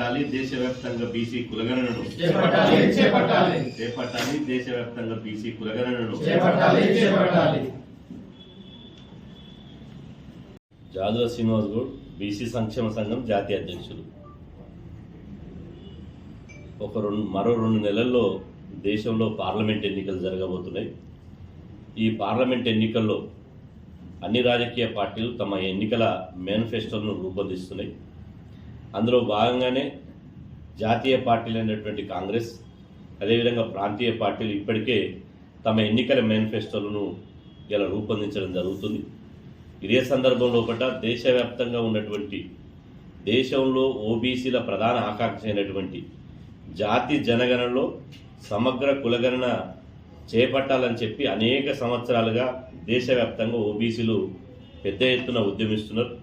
చేపట్టాలి దేశవ్యాప్తంగా బీసీ కులగణనను చేపట్టాలి దేశవ్యాప్తంగా బీసీ కులగణనను జాదుల శ్రీనివాస్ గౌడ్ బీసీ సంక్షేమ సంఘం జాతీయ అధ్యక్షులు. మరో 2 నెలల్లో దేశంలో పార్లమెంట్ ఎన్నికలు జరగబోతున్నాయి. ఈ పార్లమెంట్ ఎన్నికల్లో అన్ని రాజకీయ పార్టీలు తమ ఎన్నికల మేనిఫెస్టోలను రూపొందిస్తున్నాయి. అందులో భాగంగానే జాతీయ పార్టీలు అయినటువంటి కాంగ్రెస్, అదేవిధంగా ప్రాంతీయ పార్టీలు ఇప్పటికే తమ ఎన్నికల మేనిఫెస్టోలను ఇలా రూపొందించడం జరుగుతుంది. ఇదే సందర్భంలో దేశవ్యాప్తంగా ఉన్నటువంటి దేశంలో ఓబీసీల ప్రధాన ఆకాంక్ష అయినటువంటి జాతి జనగణనలో సమగ్ర కులగణన చేపట్టాలని చెప్పి అనేక సంవత్సరాలుగా దేశవ్యాప్తంగా ఓబీసీలు పెద్ద ఎత్తున ఉద్యమిస్తున్నారు.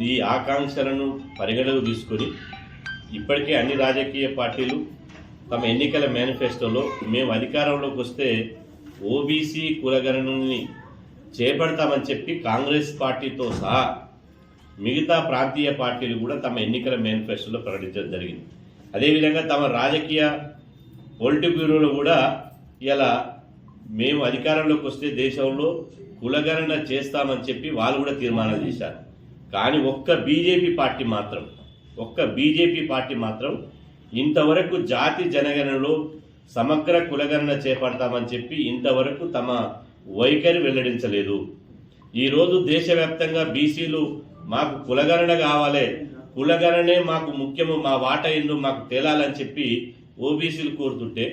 ఈ ఆకాంక్షలను పరిగణలోకి తీసుకొని ఇప్పటికే అన్ని రాజకీయ పార్టీలు తమ ఎన్నికల మేనిఫెస్టోలో మేము అధికారంలోకి వస్తే ఓబీసీ కులగణనని చేపడతామని చెప్పి కాంగ్రెస్ పార్టీతో సహా మిగతా ప్రాంతీయ పార్టీలు కూడా తమ ఎన్నికల మేనిఫెస్టోలో ప్రకటించడం జరిగింది. అదేవిధంగా తమ రాజకీయ పొలిటిక్ బ్యూరోలో కూడా ఇలా మేము అధికారంలోకి వస్తే దేశంలో కులగణన చేస్తామని చెప్పి వాళ్ళు కూడా తీర్మానం చేశారు. కానీ ఒక్క బీజేపీ పార్టీ మాత్రం ఇంతవరకు జాతి జనగణనలో సమగ్ర కులగణన చేపడతామని చెప్పి ఇంతవరకు తమ వైఖరి వెల్లడించలేదు. ఈరోజు దేశవ్యాప్తంగా బీసీలు మాకు కులగణన కావాలి, కులగణనే మాకు ముఖ్యము, మా వాటా ఏందో మాకు తేలాలని చెప్పి ఓబీసీలు కోరుతుంటే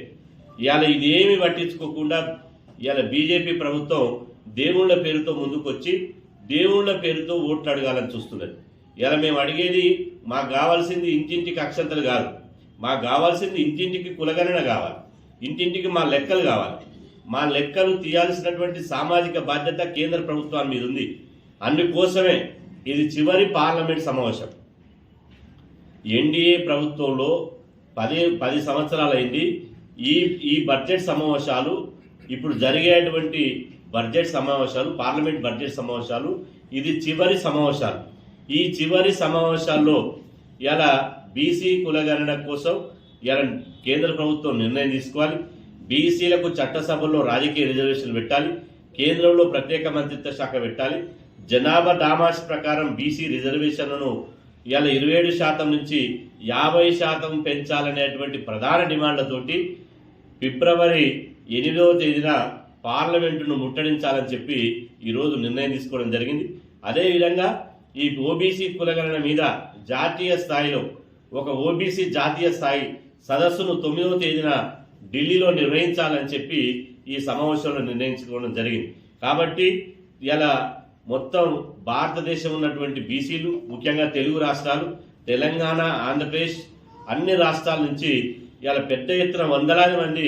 ఇవాళ ఇదేమి పట్టించుకోకుండా ఇవాళ బీజేపీ ప్రభుత్వం దేవుళ్ల పేరుతో ముందుకొచ్చి దేవుళ్ల పేరుతో ఓట్లు అడగాలని చూస్తున్నది. ఇలా మేము అడిగేది మాకు కావాల్సింది ఇంటింటికి అక్షంతలు కాదు, మాకు కావాల్సింది ఇంటింటికి కులగణన కావాలి, ఇంటింటికి మా లెక్కలు కావాలి. మా లెక్కలు తీయాల్సినటువంటి సామాజిక బాధ్యత కేంద్ర ప్రభుత్వాన్ని మీద ఉంది. అందుకోసమే ఇది చివరి పార్లమెంట్ సమావేశం. ఎన్డీఏ ప్రభుత్వంలో 10 సంవత్సరాలైంది. ఈ బడ్జెట్ సమావేశాలు, ఇప్పుడు జరిగేటువంటి బడ్జెట్ సమావేశాలు, పార్లమెంట్ బడ్జెట్ సమావేశాలు, ఇది చివరి సమావేశాలు. ఈ చివరి సమావేశాల్లో ఇలా బీసీ కులగణన కోసం ఇలా కేంద్ర ప్రభుత్వం నిర్ణయం తీసుకోవాలి. బీసీలకు చట్టసభల్లో రాజకీయ రిజర్వేషన్లు పెట్టాలి, కేంద్రంలో ప్రత్యేక మంత్రిత్వ శాఖ పెట్టాలి, జనాభా దామాష్ ప్రకారం బీసీ రిజర్వేషన్లను ఇలా 27% నుంచి 50% పెంచాలనేటువంటి ప్రధాన డిమాండ్లతోటి ఫిబ్రవరి 8వ తేదీన పార్లమెంటును ముట్టడించాలని చెప్పి ఈరోజు నిర్ణయం తీసుకోవడం జరిగింది. అదేవిధంగా ఈ ఓబీసీ కులగణన మీద జాతీయ స్థాయిలో ఒక ఓబీసీ జాతీయ స్థాయి సదస్సును 9వ తేదీన ఢిల్లీలో నిర్వహించాలని చెప్పి ఈ సమావేశంలో నిర్ణయించుకోవడం జరిగింది. కాబట్టి ఇలా మొత్తం భారతదేశం ఉన్నటువంటి బీసీలు, ముఖ్యంగా తెలుగు రాష్ట్రాలు, తెలంగాణ, ఆంధ్రప్రదేశ్, అన్ని రాష్ట్రాల నుంచి ఇలా పెద్ద ఎత్తున వందలాది మంది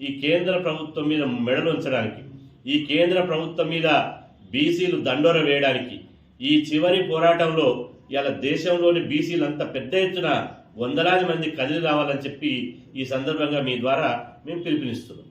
ఈ కేంద్ర ప్రభుత్వం మీద మెడలు ఉంచడానికి, ఈ కేంద్ర ప్రభుత్వం మీద బీసీలు దండోర వేయడానికి, ఈ చివరి పోరాటంలో ఇలా దేశంలోని బీసీలంతా పెద్ద ఎత్తున వందలాది మంది కదిలి రావాలని చెప్పి ఈ సందర్భంగా మీ ద్వారా మేము పిలుపునిస్తున్నాం.